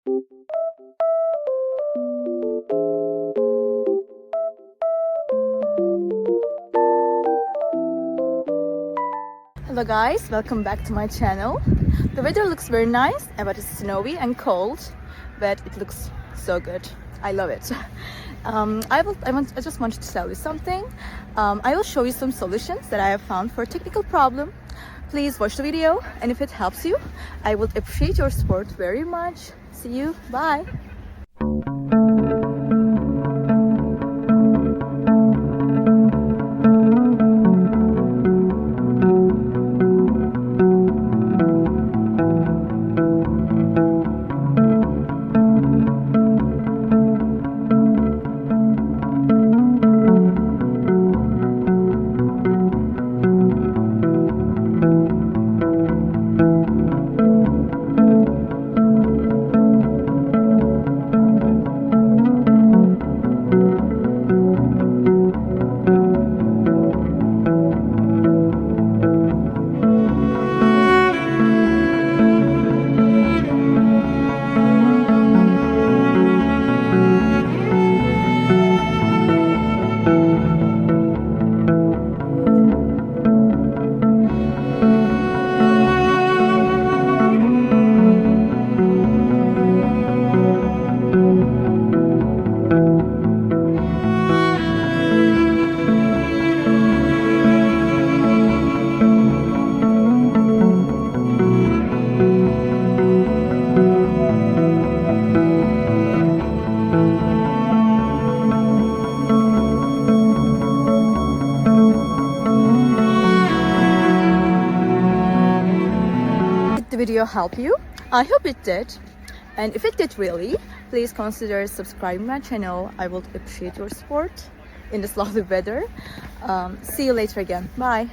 Hello guys, welcome back to my channel. The weather looks very nice, but it's snowy and cold, but it looks so good. I love it. I just wanted to tell you something. I will show you some solutions that I have found for a technical problem. Please watch the video, and if it helps you, I would appreciate your support very much. See you, bye. Video help you? I hope it did, and if it did really, please consider subscribing my channel. I would appreciate your support in this lovely weather. See you later again. Bye.